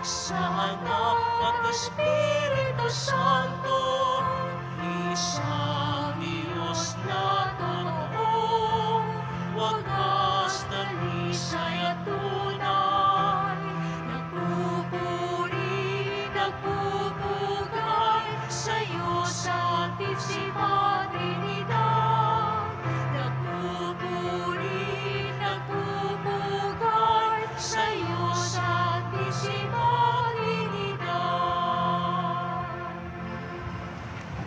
sa Anak at Espiritu Santo, isang Diyos na totoo, wagas na misay at tunay, nagpupuri, nagpupugay sa iyo sa Santísima Trinidad. Nagpupuri, nagpupugay sa iyo sa Santísima Trinidad.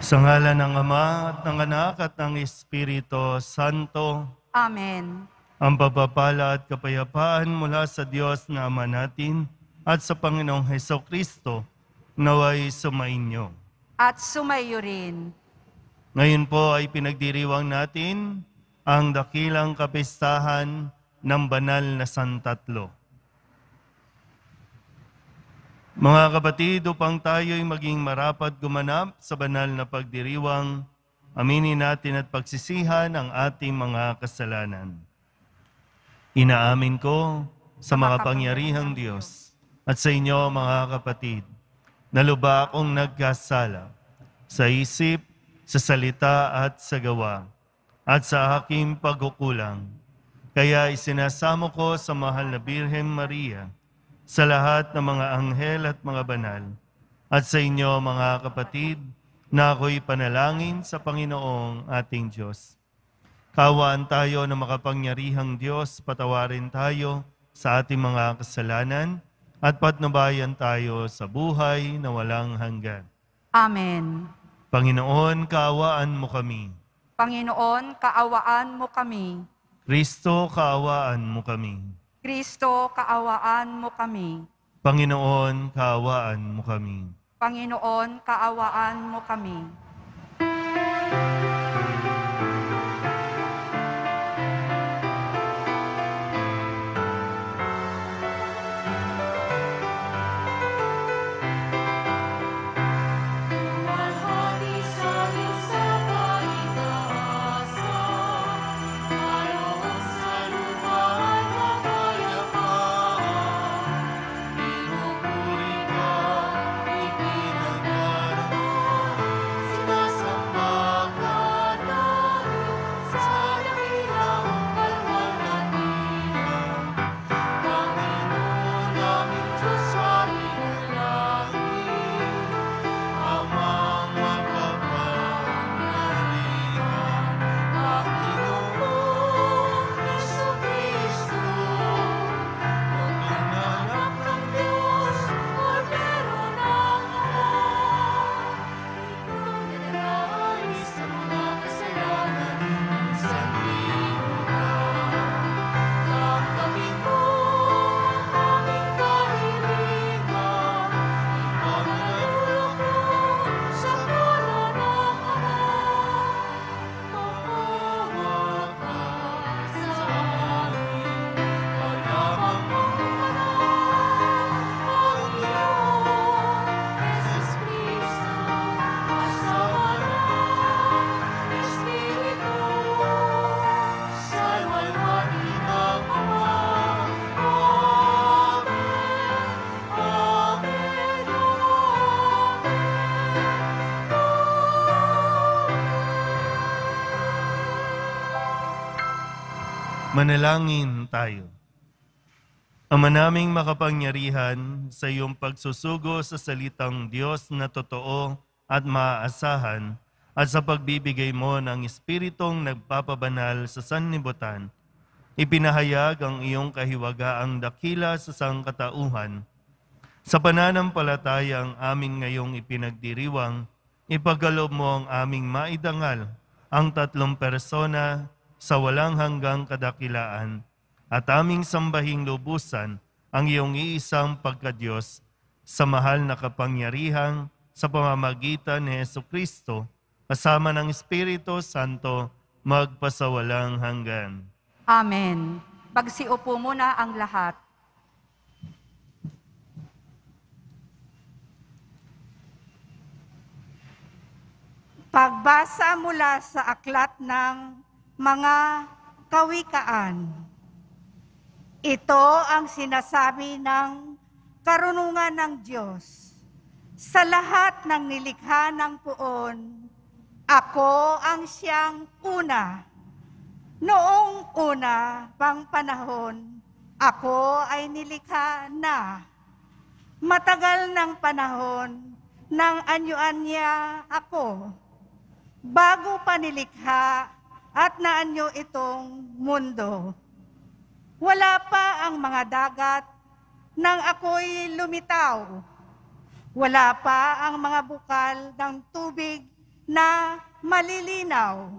Sa ngalan ng Ama at ng Anak at ng Espiritu Santo. Amen. Ang pagpapala at kapayapaan mula sa Diyos na Ama natin at sa Panginoong Hesukristo naway sumainyo. At sumayo rin. Ngayon po ay pinagdiriwang natin ang dakilang kapistahan ng banal na Santatlo. Mga kapatid, upang tayo'y maging marapat gumanap sa banal na pagdiriwang, aminin natin at pagsisihan ang ating mga kasalanan. Inaamin ko sa makapangyarihang Diyos at sa inyo mga kapatid, na lubha akong nagkasala sa isip, sa salita at sa gawa, at sa aking pagkukulang. Kaya isinasamo ko sa mahal na Birhen Maria, sa lahat ng mga anghel at mga banal, at sa inyo mga kapatid, na ako'y panalangin sa Panginoong ating Diyos. Kawaan tayo ng makapangyarihang Diyos, patawarin tayo sa ating mga kasalanan, at patnubayan tayo sa buhay na walang hanggan. Amen. Panginoon, kaawaan mo kami. Panginoon, kaawaan mo kami. Kristo, kaawaan mo kami. Kristo, kaawaan mo kami. Panginoon, kaawaan mo kami. Panginoon, kaawaan mo kami. Manalangin tayo. Ama naming makapangyarihan, sa iyong pagsusugo sa salitang Diyos na totoo at maaasahan, at sa pagbibigay mo ng Espiritong nagpapabanal sa sanlibutan, ipinahayag ang iyong kahiwagaang dakila sa sangkatauhan. Sa pananampalataya ang aming ngayong ipinagdiriwang, ipagkaloob mo ang aming maidangal, ang tatlong persona sa walang hanggang kadakilaan, at aming sambahing lubusan ang iyong iisang pagkadiyos sa mahal na kapangyarihan sa pamamagitan ni Jesucristo, kasama ng Espiritu Santo, magpasawalang hanggan. Amen. Pagsiupo muna ang lahat. Pagbasa mula sa aklat ng mga kawikaan. Ito ang sinasabi ng karunungan ng Diyos. Sa lahat ng nilikha ng puon, ako ang siyang una. Noong una pang panahon, ako ay nilikha na. Matagal ng panahon, nang anyuan niya ako, bago pa nilikha at naanyo itong mundo. Wala pa ang mga dagat nang ako'y lumitaw. Wala pa ang mga bukal ng tubig na malilinaw.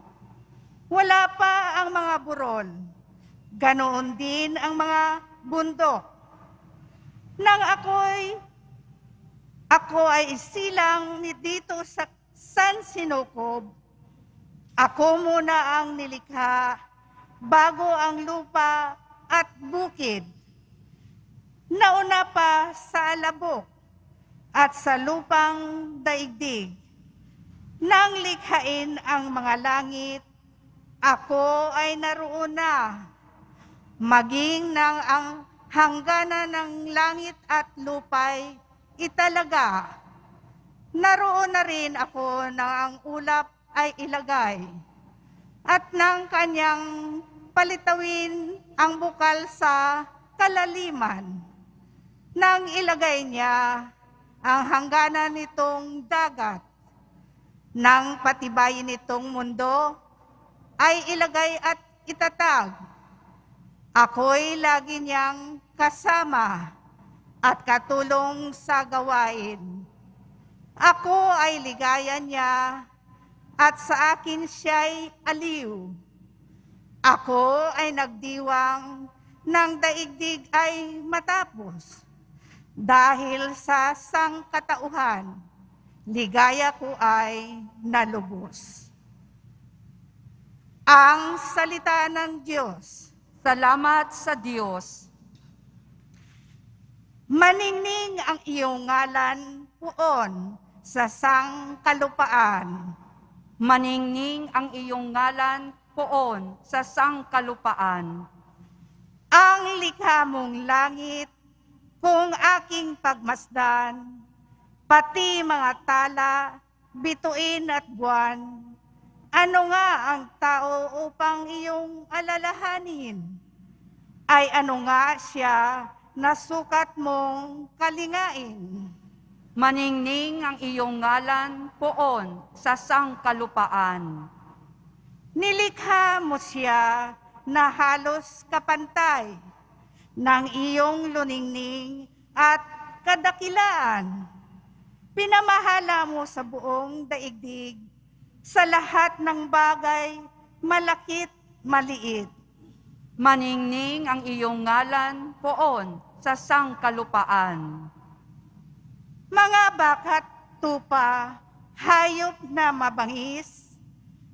Wala pa ang mga burol. Ganoon din ang mga bundok. Nang ako ay isilang dito sa San Sinukob, ako muna ang nilikha bago ang lupa at bukid. Nauna pa sa alabok at sa lupang daigdig. Nang likhain ang mga langit, ako ay naroon na. Maging nang ang hangganan ng langit at lupay italaga. Naroon na rin ako nang ang ulap ay ilagay. At nang kanyang palitawin ang bukal sa kalaliman. Nang ilagay niya ang hangganan nitong dagat. Nang patibayin nitong mundo ay ilagay at itatag. Ako'y lagi niyang kasama at katulong sa gawain. Ako ay ligaya niya at sa akin siya'y aliw. Ako ay nagdiwang ng daigdig ay matapos. Dahil sa sangkatauhan, ligaya ko ay nalubos. Ang salita ng Diyos. Salamat sa Diyos. Maningning ang iyong ngalan puon sa sangkalupaan. Maningning ang iyong ngalan poon sa sangkalupaan. Ang likha mong langit, kung aking pagmasdan, pati mga tala, bituin at buwan, ano nga ang tao upang iyong alalahanin? Ay ano nga siya na sukat mong kalingain? Maningning ang iyong ngalan poon sa sangkalupaan. Nilikha mo siya na halos kapantay ng iyong luningning at kadakilaan. Pinamahala mo sa buong daigdig, sa lahat ng bagay, malakit, maliit. Maningning ang iyong ngalan poon sa sangkalupaan. Mga bakat tupa, hayop na mabangis,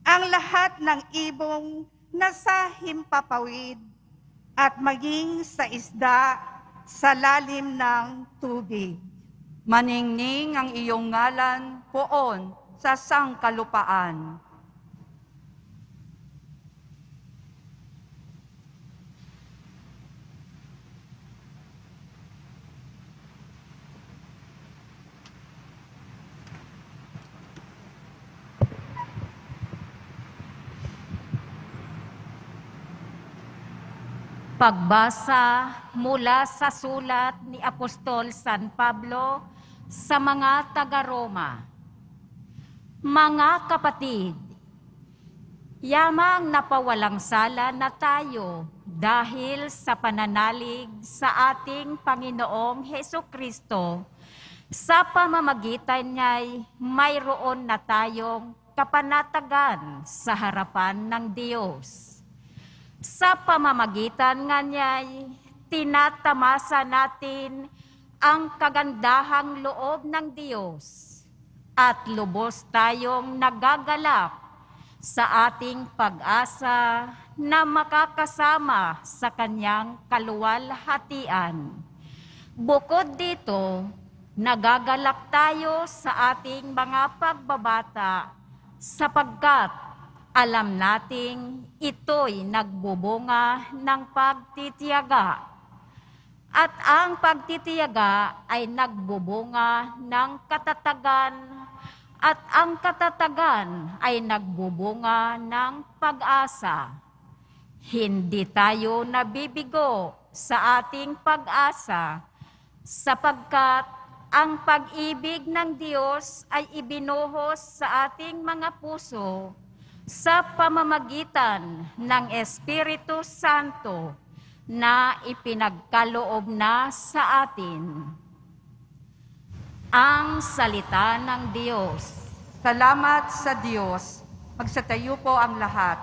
ang lahat ng ibong nasa himpapawid, at maging sa isda sa lalim ng tubig. Maningning ang iyong ngalan poon sa sangkalupaan. Pagbasa mula sa sulat ni Apostol San Pablo sa mga taga-Roma. Mga kapatid, yamang napawalang sala na tayo dahil sa pananalig sa ating Panginoong Hesukristo. Sa pamamagitan niya'y mayroon na tayong kapanatagan sa harapan ng Diyos. Sa pamamagitan nga niya'y tinatamasa natin ang kagandahang loob ng Diyos at lubos tayong nagagalak sa ating pag-asa na makakasama sa Kanyang kaluwalhatian. Bukod dito, nagagalak tayo sa ating mga pagbabata sapagkat alam nating ito'y nagbubunga ng pagtitiyaga. At ang pagtitiyaga ay nagbubunga ng katatagan, at ang katatagan ay nagbubunga ng pag-asa. Hindi tayo nabibigo sa ating pag-asa, sapagkat ang pag-ibig ng Diyos ay ibinuhos sa ating mga puso sa pamamagitan ng Espiritu Santo na ipinagkaloob na sa atin. Ang salita ng Diyos. Salamat sa Diyos. Magsatayo po ang lahat.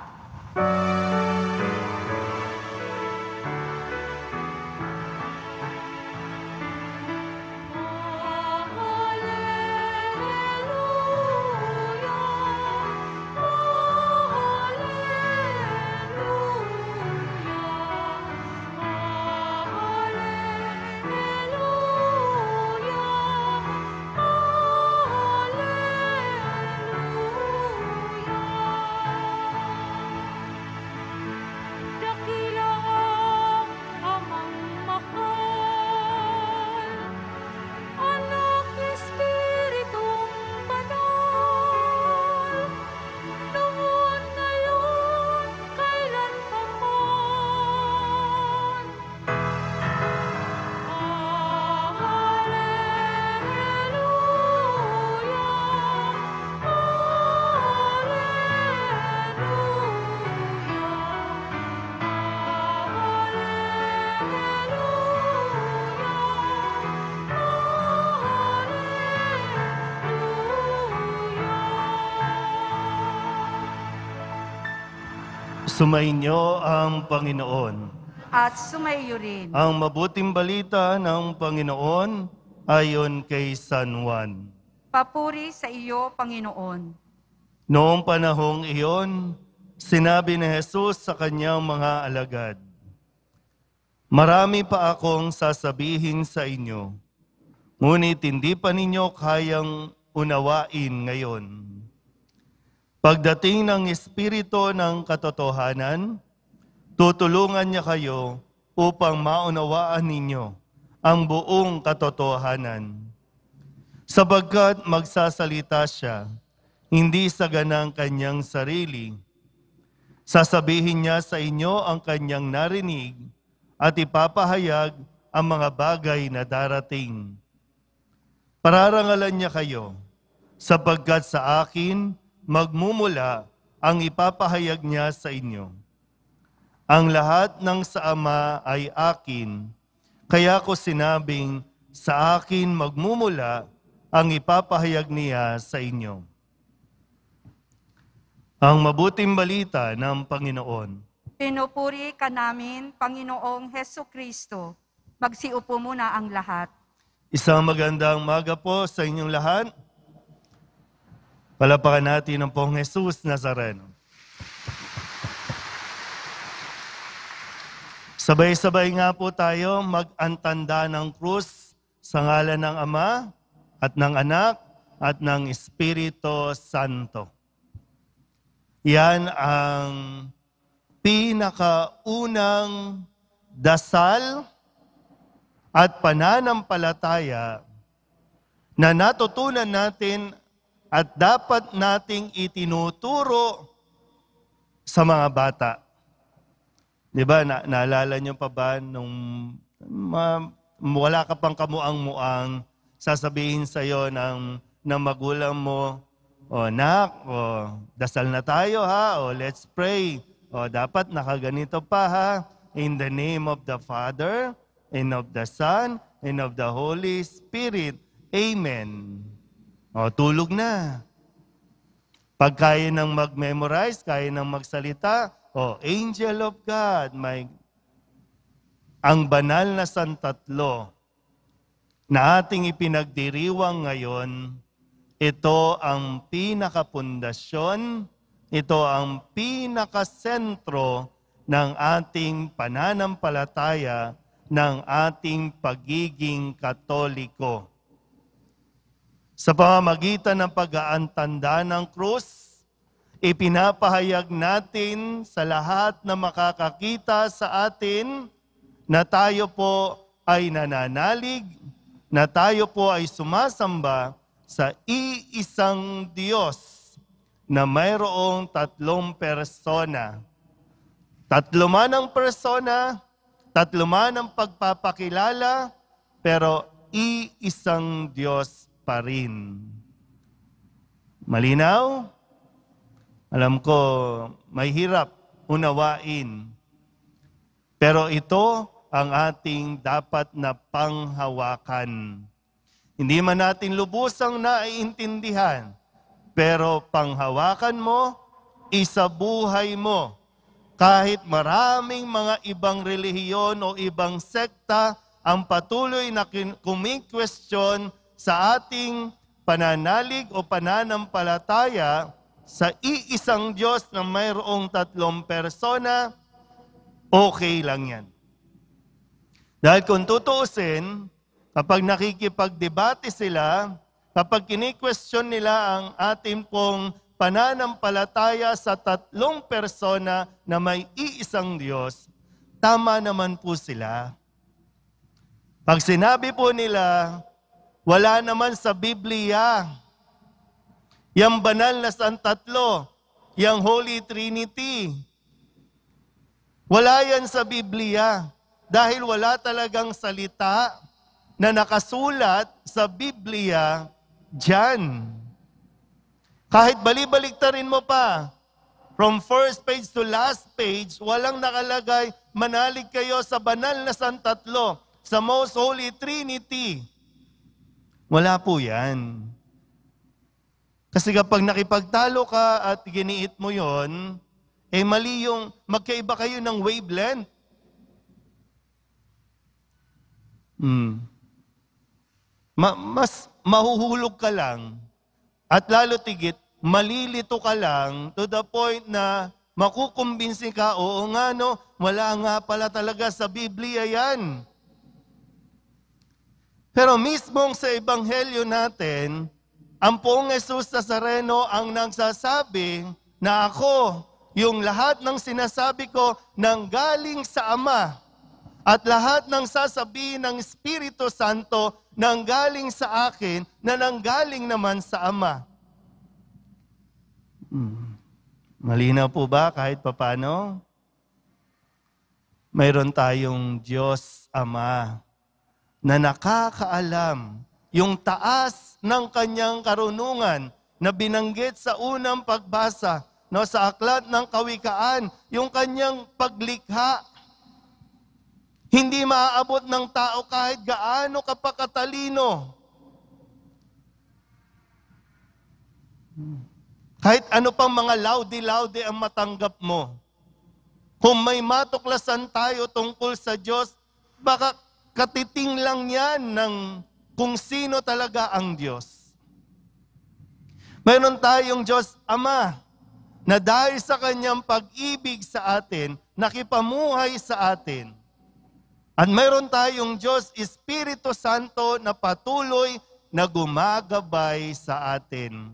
Sumainyo ang Panginoon. At sumaiyo rin. Ang mabuting balita ng Panginoon ayon kay San Juan. Papuri sa iyo, Panginoon. Noong panahong iyon, sinabi ni Jesus sa kanyang mga alagad, "Marami pa akong sasabihin sa inyo, ngunit hindi pa ninyo kayang unawain ngayon. Pagdating ng Espiritu ng katotohanan, tutulungan niya kayo upang maunawaan ninyo ang buong katotohanan. Sapagkat magsasalita siya, hindi sa ganang kanyang sarili. Sasabihin niya sa inyo ang kanyang narinig at ipapahayag ang mga bagay na darating. Pararangalan niya kayo, sapagkat sa akin magmumula ang ipapahayag niya sa inyo. Ang lahat ng sa Ama ay akin, kaya ko sinabing sa akin magmumula ang ipapahayag niya sa inyo." Ang mabuting balita ng Panginoon. Pinupuri ka namin, Panginoong Hesukristo. Magsiupo muna ang lahat. Isang magandang umaga po sa inyong lahat. Palapakan natin ang Pong Jesus Nazareno. Sabay-sabay nga po tayo mag-antanda ng krus sa ngalan ng Ama at ng Anak at ng Espiritu Santo. Yan ang pinakaunang dasal at pananampalataya na natutunan natin at dapat nating itinuturo sa mga bata. Di ba, naalala nyo pa ba nung wala ka pang kamuang-muang, sasabihin sa'yo ng magulang mo, "O nak, dasal na tayo ha, let's pray. Dapat nakaganito pa ha, in the name of the Father, and of the Son, and of the Holy Spirit. Amen." Tulog na. Pag kaya nang mag-memorize, kaya nang magsalita, Angel of God, ang banal na santatlo na ating ipinagdiriwang ngayon, ito ang pinakapundasyon, ito ang pinakasentro ng ating pananampalataya, ng ating pagiging Katoliko. Sa pamamagitan ng pag-aantanda ng krus, ipinapahayag natin sa lahat na makakakita sa atin na tayo po ay nananalig na tayo po ay sumasamba sa iisang Diyos na mayroong tatlong persona. Tatlo man ang persona, tatlo man ang pagpapakilala, pero iisang Diyos pa rin. Malinaw? Alam ko, may hirap unawain. Pero ito ang ating dapat na panghawakan. Hindi man natin lubusang naiintindihan, pero panghawakan mo, isabuhay mo. Kahit maraming mga ibang relihiyon o ibang sekta ang patuloy na kumikwestiyon sa ating pananalig o pananampalataya sa iisang Diyos na mayroong tatlong persona, okay lang yan. Dahil kung tutuusin, kapag nakikipagdebate sila, kapag kini-question nila ang ating pong pananampalataya sa tatlong persona na may iisang Diyos, tama naman po sila. Pag sinabi po nila, wala naman sa Biblia, yung banal na tatlo, yung Holy Trinity, wala yan sa Biblia. Dahil wala talagang salita na nakasulat sa Biblia dyan. Kahit balibaliktarin mo pa, from first page to last page, walang nakalagay, manalig kayo sa banal na tatlo, sa Most Holy Trinity. Wala po yan. Kasi kapag nakipagtalo ka at giniit mo yon, mali yung magkaiba kayo ng wavelength. Mas mahuhulog ka lang at lalo tigit, malilito ka lang to the point na makukumbinsi ka, oo nga no, wala nga pala talaga sa Biblia yan. Pero mismong sa Ebanghelyo natin, ang poong Jesus Nazareno ang nagsasabi na ako, yung lahat ng sinasabi ko nanggaling sa Ama. At lahat ng sasabihin ng Espiritu Santo nanggaling sa akin na nanggaling naman sa Ama. Malinaw po ba kahit papano? Mayroon tayong Diyos Ama na nakakaalam yung taas ng kanyang karunungan na binanggit sa unang pagbasa sa Aklat ng Kawikaan, yung kanyang paglikha. Hindi maaabot ng tao kahit gaano ka pa katalino. Kahit ano pang mga laude-laude ang matanggap mo. Kung may matuklasan tayo tungkol sa Diyos, baka katiting lang yan ng kung sino talaga ang Diyos. Mayroon tayong Diyos Ama na dahil sa kanyang pag-ibig sa atin, nakipamuhay sa atin. At mayroon tayong Diyos, Espiritu Santo, na patuloy na gumagabay sa atin.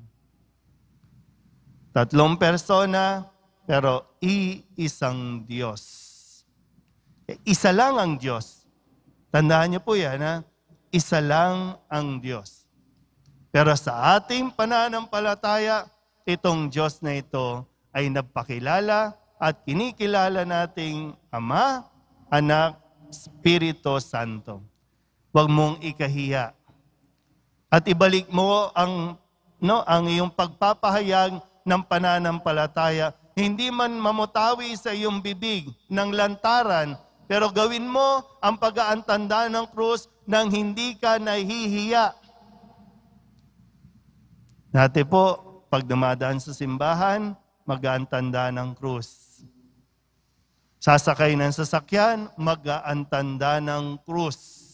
Tatlong persona, pero iisang Diyos. Isa lang ang Diyos. Tandaan niyo po yan, ha? Isa lang ang Diyos. Pero sa ating pananampalataya, itong Diyos na ito ay nagpakilala at kinikilala nating Ama, Anak, Espiritu Santo. Huwag mong ikahiya. At ibalik mo ang iyong pagpapahayag ng pananampalataya. Hindi man mamutawi sa iyong bibig ng lantaran, pero gawin mo ang pag-aantanda ng krus nang hindi ka nahihiya. Dati po, pag dumadaan sa simbahan, mag-aantanda ng krus. Sasakay ng sasakyan, mag-aantanda ng krus.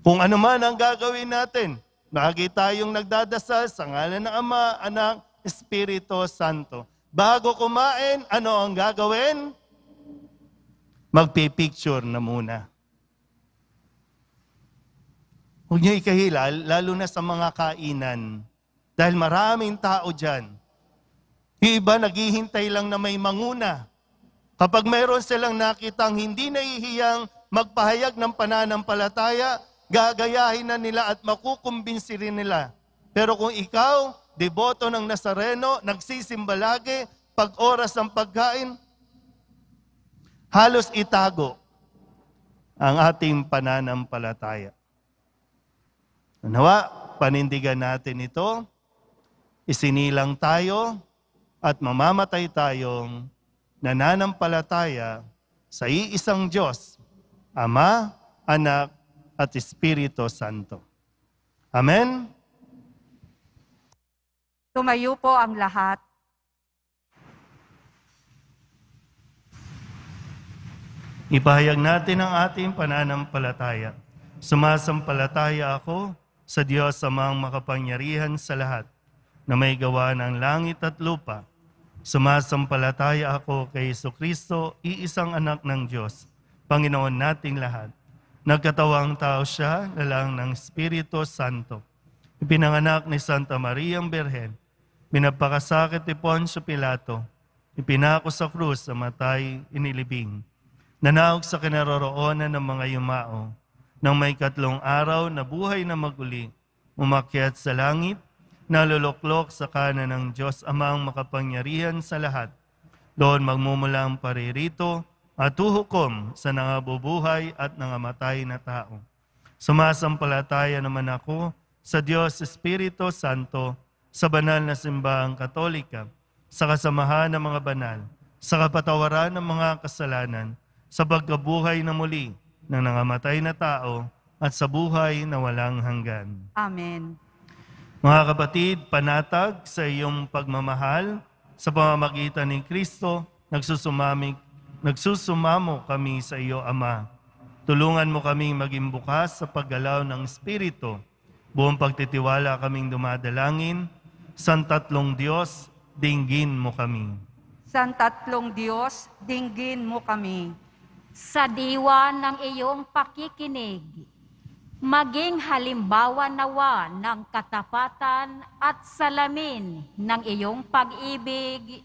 Kung ano man ang gagawin natin, lagi tayong nagdadasal sa ngalan ng Ama, Anak, Espiritu Santo. Bago kumain, ano ang gagawin? Magpipicture na muna. Huwag niyo ikahilal, lalo na sa mga kainan. Dahil maraming tao dyan. Yung iba naghihintay lang na may manguna. Kapag mayroon silang nakitang hindi nahihiyang magpahayag ng pananampalataya, gagayahin na nila at makukumbinsi rin nila. Pero kung ikaw, deboto ng Nazareno, nagsisimba lagi, pag oras ng pagkain, halos itago ang ating pananampalataya. Nawa, panindigan natin ito, isinilang tayo at mamamatay tayong nananampalataya sa iisang Diyos, Ama, Anak, at Espiritu Santo. Amen? Tumayo po ang lahat. Ipahayag natin ang ating pananampalataya. Sumasampalataya ako sa Diyos Amang makapangyarihan sa lahat, na may gawa ng langit at lupa. Sumasampalataya ako kay Jesucristo, iisang anak ng Diyos, Panginoon nating lahat. Nagkatawang tao siya, lalang ng Espiritu Santo. Ipinanganak ni Santa Mariang Birhen, pinapakasakit ni Poncio Pilato, ipinako sa krus, namatay, inilibing. Nanaog sa kinaroroonan ng mga yumao, nang may 3 araw na buhay na maguli, umakyat sa langit, naluluklok sa kanan ng Diyos Amang makapangyarihan sa lahat. Doon magmumula ang paririto at huhukom sa nangabubuhay at nangamatay na tao. Sumasampalataya naman ako sa Diyos Espiritu Santo, sa banal na simbahang Katolika, sa kasamahan ng mga banal, sa kapatawaran ng mga kasalanan, sa pagkabuhay na muli ng nangamatay na tao, at sa buhay na walang hanggan. Amen. Mga kapatid, panatag sa iyong pagmamahal sa pamamagitan ni Kristo, nagsusumamo kami sa iyo, Ama. Tulungan mo kaming maging bukas sa paggalaw ng Espiritu. Buong pagtitiwala kaming dumadalangin. San Tatlong Diyos, dinggin mo kami. San Tatlong Diyos, dinggin mo kami. Sa diwa ng iyong pakikinig, maging halimbawa nawa ng katapatan at salamin ng iyong pag-ibig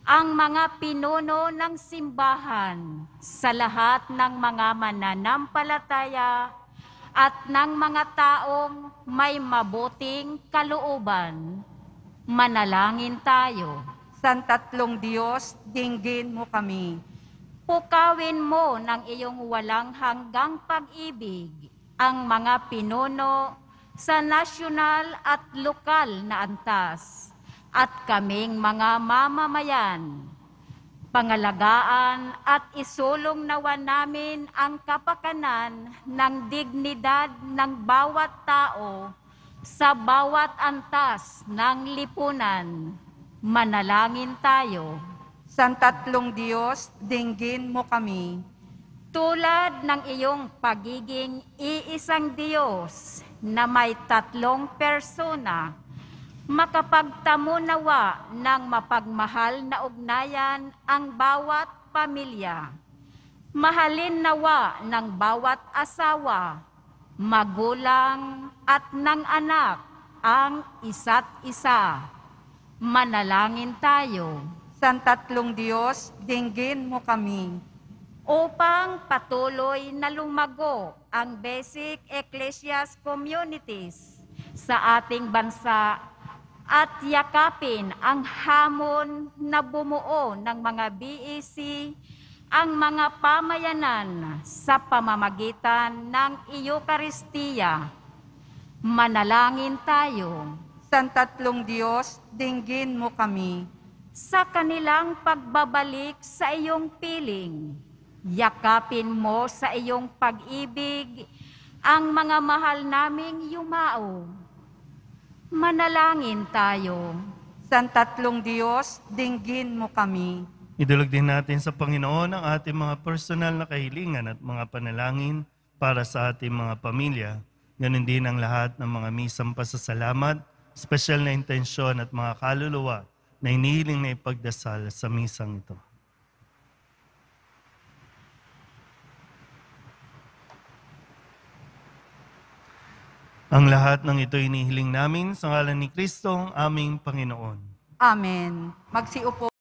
ang mga pinuno ng simbahan sa lahat ng mga mananampalataya at ng mga taong may mabuting kalooban. Manalangin tayo. San Tatlong Diyos, dinggin mo kami. Pukawin mo ng iyong walang hanggang pag-ibig ang mga pinuno sa nasyonal at lokal na antas at kaming mga mamamayan. Pangalagaan at isulong nawa namin ang kapakanan ng dignidad ng bawat tao sa bawat antas ng lipunan. Manalangin tayo. San Tatlong Diyos, dinggin mo kami. Tulad ng iyong pagiging iisang Diyos na may 3 persona, makapagtamo nawa ng mapagmahal na ugnayan ang bawat pamilya. Mahalin nawa ng bawat asawa, magulang at ng anak ang isa't isa. Manalangin tayo. San Tatlong Diyos, dinggin mo kami. Upang patuloy na lumago ang basic ecclesias communities sa ating bansa at yakapin ang hamon na bumuo ng mga BEC, ang mga pamayanan sa pamamagitan ng Eucharistia. Manalangin tayo. San Tatlong Diyos, dinggin mo kami. Sa kanilang pagbabalik sa iyong piling, yakapin mo sa iyong pag-ibig ang mga mahal naming yumao. Manalangin tayo. San Tatlong Diyos, dinggin mo kami. Idulog din natin sa Panginoon ang ating mga personal na kahilingan at mga panalangin para sa ating mga pamilya. Ganun din ang lahat ng mga misang pasasalamat, special na intensyon at mga kaluluwa na inihiling na ipagdasal sa misang ito. Ang lahat ng ito inihiling namin sa ngalan ni Kristo, ang aming Panginoon. Amen. Magsiupo.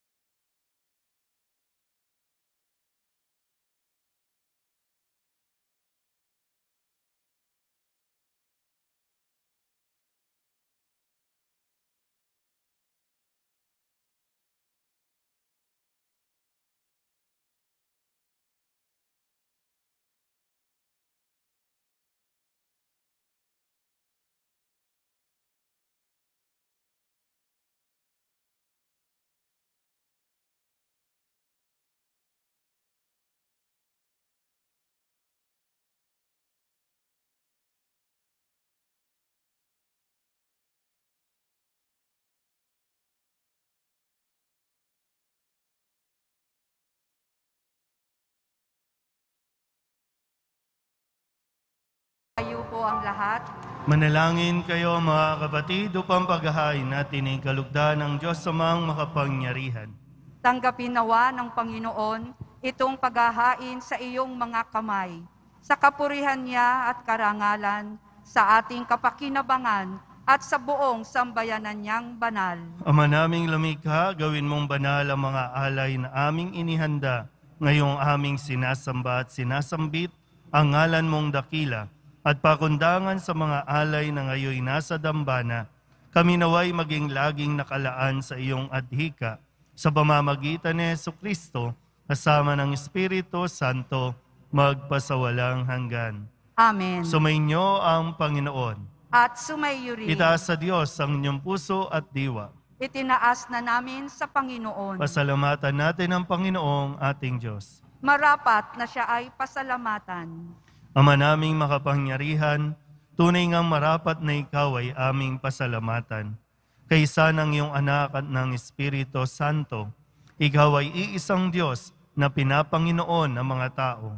po ang lahat. Manalangin kayo mga kapatid upang paghahain natin ang kalugdan ng Diyos Amang makapangyarihan. Tanggapin nawa ng Panginoon itong paghahain sa iyong mga kamay, sa kapurihan niya at karangalan, sa ating kapakinabangan at sa buong sambayanan niyang banal. Ama naming lumikha, gawin mong banal ang mga alay na aming inihanda, ngayong aming sinasamba at sinasambit ang ngalan mong dakila, at pakundangan sa mga alay na ngayoy nasa dambana, kami naway maging laging nakalaan sa iyong adhika, sa pamamagitan ni Jesucristo, kasama ng Espiritu Santo, magpasawalang hanggan. Amen. Sumainyo ang Panginoon. At sumayo rin. Itaas sa Diyos ang inyong puso at diwa. Itinaas na namin sa Panginoon. Pasalamatan natin ang Panginoong ating Diyos. Marapat na siya ay pasalamatan. Ama naming makapangyarihan, tunay ngang marapat na ikaw ay aming pasalamatan. Kaysa ng iyong anak at ng Espiritu Santo, ikaw ay iisang Diyos na pinapanginoon ng mga tao.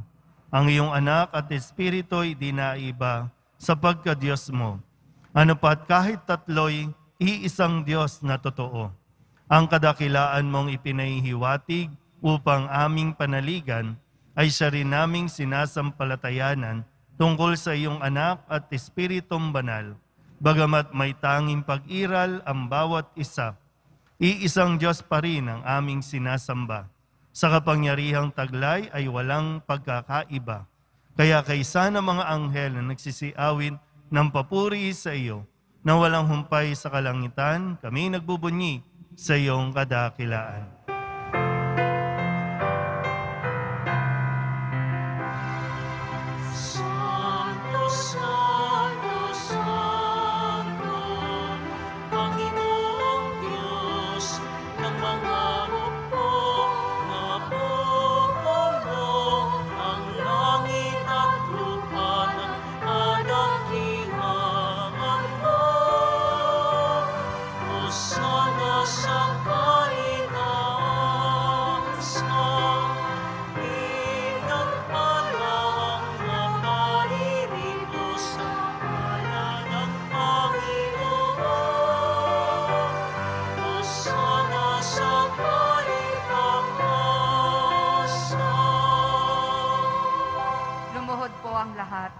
Ang iyong anak at Espiritu ay di naiba sa pagka-Diyos mo. Ano pat kahit tatlo'y iisang Diyos na totoo. Ang kadakilaan mong ipinahihiwatig upang aming panaligan ay siya rin naming sinasampalatayanan tungkol sa iyong anak at Espiritong Banal. Bagamat may tanging pag-iral ang bawat isa, iisang Diyos pa rin ang aming sinasamba. Sa kapangyarihang taglay ay walang pagkakaiba. Kaya kaysa ng mga anghel na nagsisiawin ng papuri sa iyo, na walang humpay sa kalangitan, kami nagbubunyi sa iyong kadakilaan. Santo, Santo, Santo, Panginoong Diyos ng mga hukbo, napupuno ang langit at lupa ng kadakilaan mo. Hosana sa kaitaasan, pinagpalang na naririto sa ngalan ng Panginoon. Hosana sa kaitaasan. Lumuhod po ang lahat.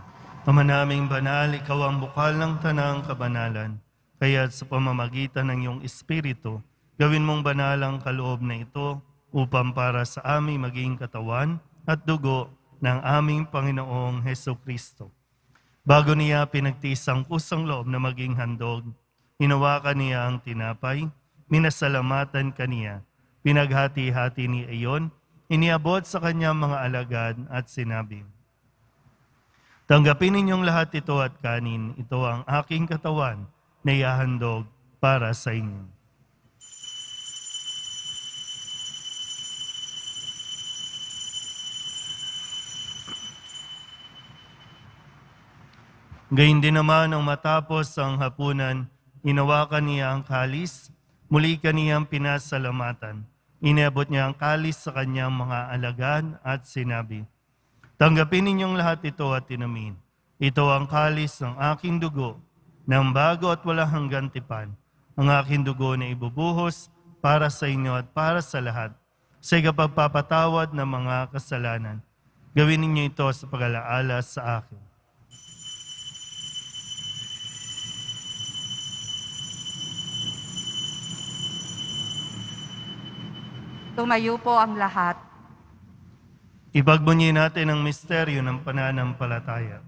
Ama naming banal, ikaw ang bukal ng tanang kabanalan. Kaya sa pamamagitan ng iyong Espiritu, gawin mong banal ang kaloob na ito upang para sa aming maging katawan at dugo ng aming Panginoong Hesukristo. Bago niya pinagtiis ang pusang loob na maging handog, hinawakan niya ang tinapay, minasalamatan kaniya, pinaghati-hati ni iyon, iniabot sa kanyang mga alagad at sinabi, "Tanggapin ninyong lahat ito at kanin, ito ang aking katawan na ihahandog para sa inyo." Gayun din naman ang matapos ang hapunan, hinawakan niya ang kalis, muli kaniyang pinasalamatan. Iniabot niya ang kalis sa kanyang mga alagad at sinabi, "Tanggapin ninyong lahat ito at inumin. Ito ang kalis ng aking dugo, ng bago at walang hanggang tipan. Ang aking dugo na ibubuhos para sa inyo at para sa lahat, sa ikapagpapatawad ng mga kasalanan. Gawin ninyo ito sa pag-alaala sa akin." Tumayo po ang lahat. Ipagbunyi natin ang misteryo ng pananampalataya.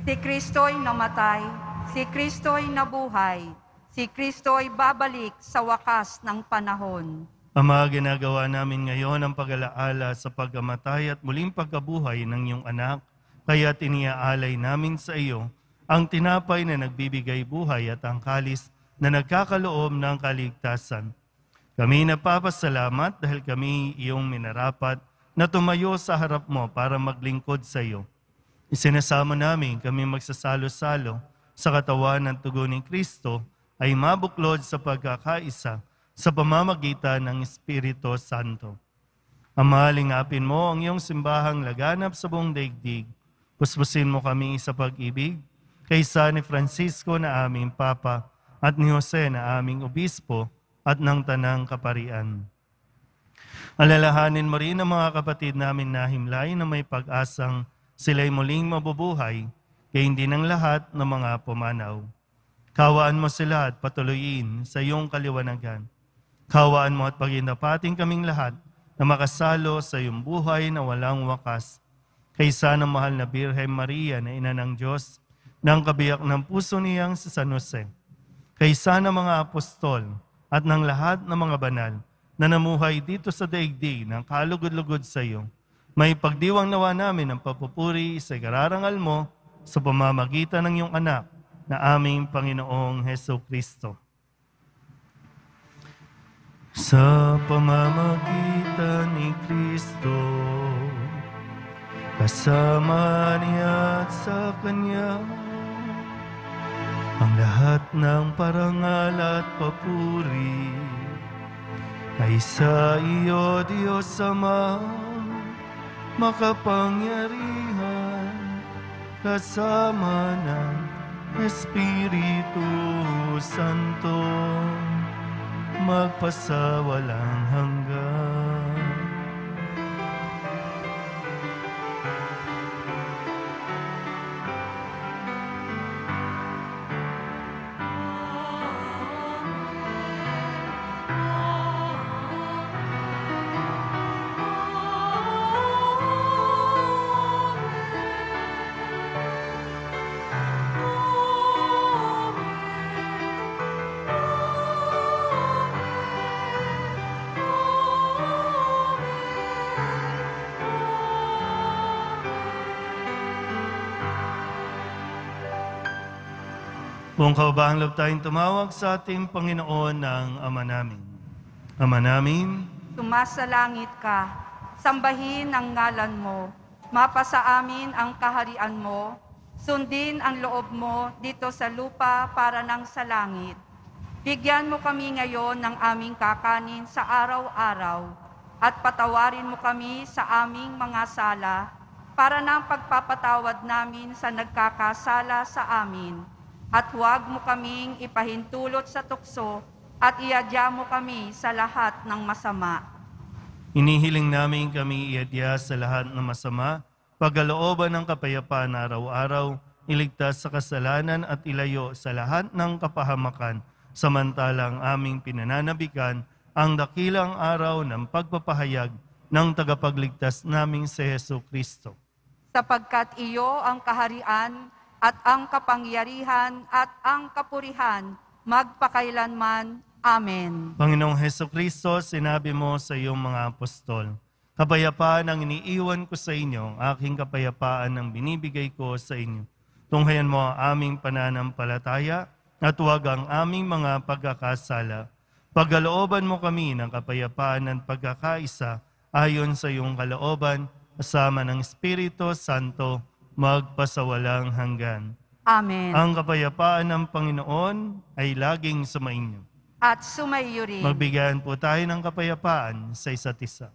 Si Kristo'y namatay, si Kristo'y nabuhay, si Kristo'y babalik sa wakas ng panahon. Ama, ginagawa namin ngayon ang pag-alaala sa pagkamatay at muling pagkabuhay ng iyong anak, kaya tiniaalay namin sa iyo ang tinapay na nagbibigay buhay at ang kalis na nagkakaloob ng kaligtasan. Kami napapasalamat dahil kami iyong minarapat na tumayo sa harap mo para maglingkod sa iyo. Isinasama namin kami magsasalo-salo sa katawan ng tugo ni Kristo ay mabuklod sa pagkakaisa sa pamamagitan ng Espiritu Santo. Ama, lingapin mo ang iyong simbahang laganap sa buong daigdig. Puspusin mo kami sa pag-ibig, kay San Francisco na aming Papa, at ni Jose na aming Obispo, at ng Tanang Kaparian. Alalahanin mo rin ang mga kapatid namin na himlay na may pag-asang sila'y muling mabubuhay, kaya hindi ng lahat ng mga pumanaw. Kawaan mo sila at patuloyin sa iyong kaliwanagan. Kawaan mo at paginapating kaming lahat na makasalo sa iyong buhay na walang wakas. Kaysa ng mahal na Birhen Maria na ina ng Diyos, ng kabiyak ng puso niyang si San Jose. Kaysa ng mga apostol at ng lahat ng mga banal na namuhay dito sa daigdig ng kalugod-lugod sa iyo, may pagdiwang nawa namin ang papupuri sa kararangal mo sa pamamagitan ng iyong anak na aming Panginoong Hesukristo. Sa pamamagitan ni Kristo, kasama niya at sa Kanya, ang lahat ng parangal at papuri ay sa iyo, Diyos Ama, makapangyarihan, kasama ng Espiritu Santo, magpasawalang hanggan. Kung kaubahang loob tayong tumawag sa ating Panginoon ng Ama namin. Ama namin, Sumasalangit ka, sambahin ang ngalan mo, mapasa amin ang kaharian mo, sundin ang loob mo dito sa lupa para nang sa langit. Bigyan mo kami ngayon ng aming kakanin sa araw-araw, at patawarin mo kami sa aming mga sala, para nang pagpapatawad namin sa nagkakasala sa amin. At huwag mo kaming ipahintulot sa tukso at iadya mo kami sa lahat ng masama. inihiling namin kami iadya sa lahat ng masama, pagkalooban ng kapayapaan araw-araw, iligtas sa kasalanan at ilayo sa lahat ng kapahamakan, samantalang aming pinananabikan ang dakilang araw ng pagpapahayag ng tagapagligtas naming si Hesukristo. Sapagkat iyo ang kaharian at ang kapangyarihan at ang kapurihan magpakailanman. Amen. Panginoong Hesukristo, sinabi mo sa iyong mga apostol, kapayapaan ang iniiwan ko sa inyo, aking kapayapaan ang binibigay ko sa inyo. Tunghayan mo ang aming pananampalataya at huwag ang aming mga pagkakasala. Pagkalooban mo kami ng kapayapaan at pagkakaisa ayon sa iyong kalooban, kasama ng Espiritu Santo, magpasawalang hanggan. Amen. Ang kapayapaan ng Panginoon ay laging sumainyo. At sumaiyo rin. Magbigayan po tayo ng kapayapaan sa isa't isa.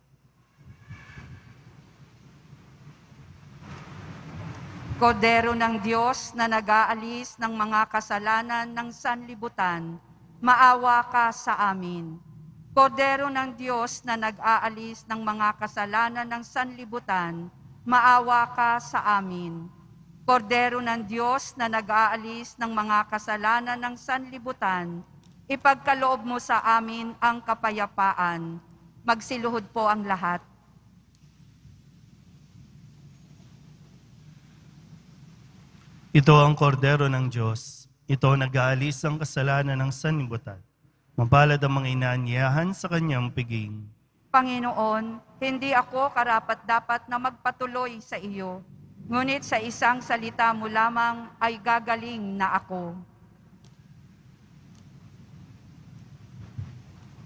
Kordero ng Diyos na nag-aalis ng mga kasalanan ng sanlibutan, maawa ka sa amin. Kordero ng Diyos na nag-aalis ng mga kasalanan ng sanlibutan, maawa ka sa amin. Kordero ng Diyos na nag-aalis ng mga kasalanan ng sanlibutan, ipagkaloob mo sa amin ang kapayapaan. Magsiluhod po ang lahat. Ito ang kordero ng Diyos. Ito nag-aalis ang kasalanan ng sanlibutan. Mapalad ang mga inaanyayahan sa kanyang piging. Panginoon, hindi ako karapat-dapat na magpatuloy sa iyo, ngunit sa isang salita mo lamang ay gagaling na ako.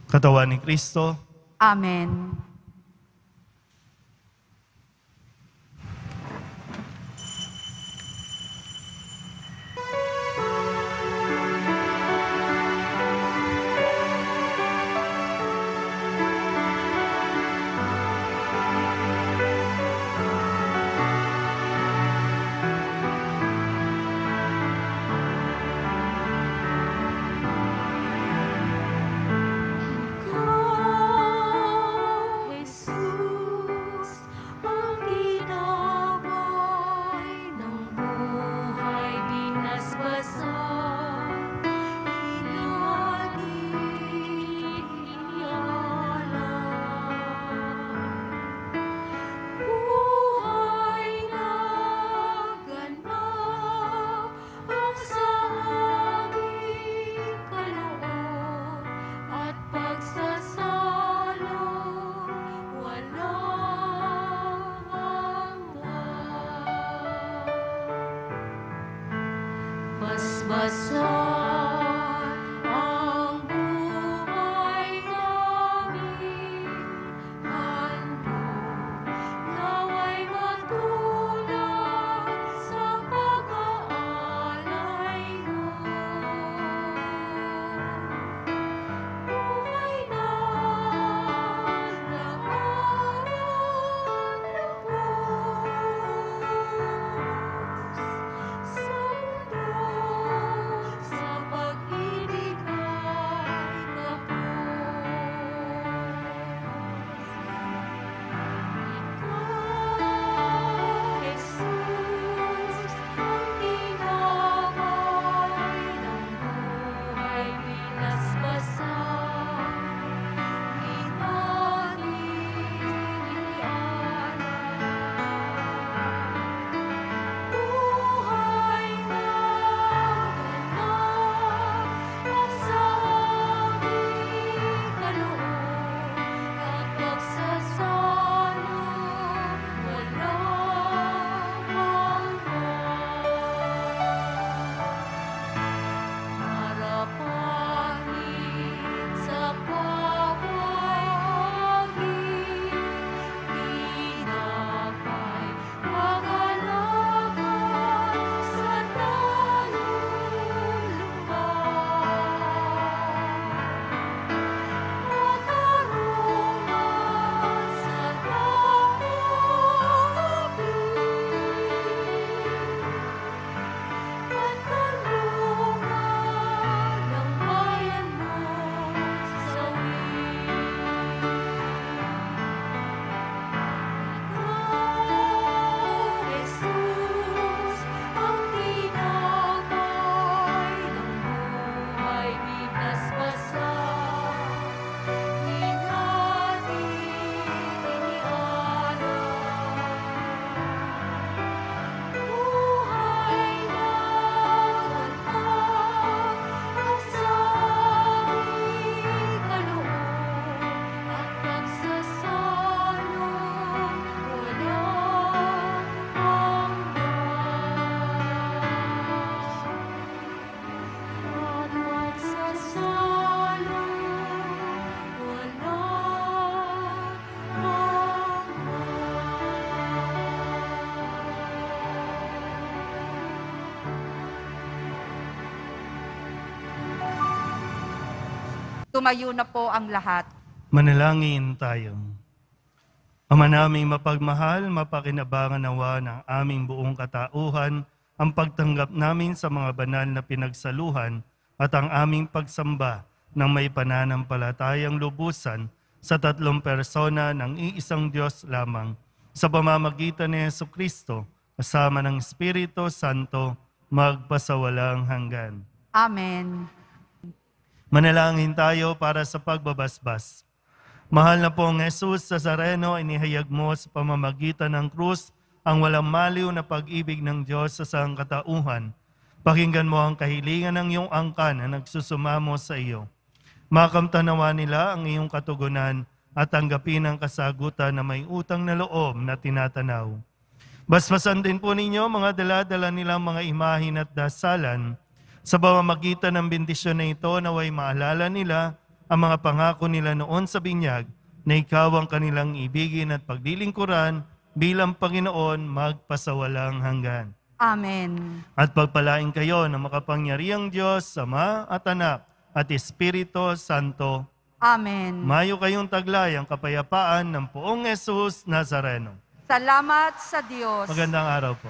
Katawan ni Kristo, Amen. Tumayo na po ang lahat. Manalangin tayo. Ama naming mapagmahal, mapakinabangan nawa ng aming buong katauhan ang pagtanggap namin sa mga banal na pinagsaluhan at ang aming pagsamba ng may pananampalatayang lubusan sa tatlong persona ng iisang Diyos lamang sa pamamagitan ni Jesucristo kasama ng Espiritu Santo magpasawalang hanggan. Amen. Manalangin tayo para sa pagbabasbas. Mahal na pong Jesus Nazareno, inihayag mo sa pamamagitan ng krus ang walang maliw na pag-ibig ng Diyos sa sangkatauhan. Pakinggan mo ang kahilingan ng iyong angkan na nagsusumamo sa iyo. Makamtanawa nila ang iyong katugunan at tanggapin ang kasagutan na may utang na loob na tinatanaw. Basbasan din po ninyo mga dala-dala nilang mga imahin at dasalan. Sa pamamagitan ng bendisyon na ito, naway maalala nila ang mga pangako nila noon sa binyag na ikaw ang kanilang ibigin at paglilingkuran bilang Panginoon magpasawalang hanggan. Amen. At pagpalain kayo ng makapangyarihang Diyos, Ama at Anak at Espiritu Santo. Amen. Mayo kayong taglay ang kapayapaan ng Poong Jesus Nazareno. Salamat sa Diyos. Magandang araw po.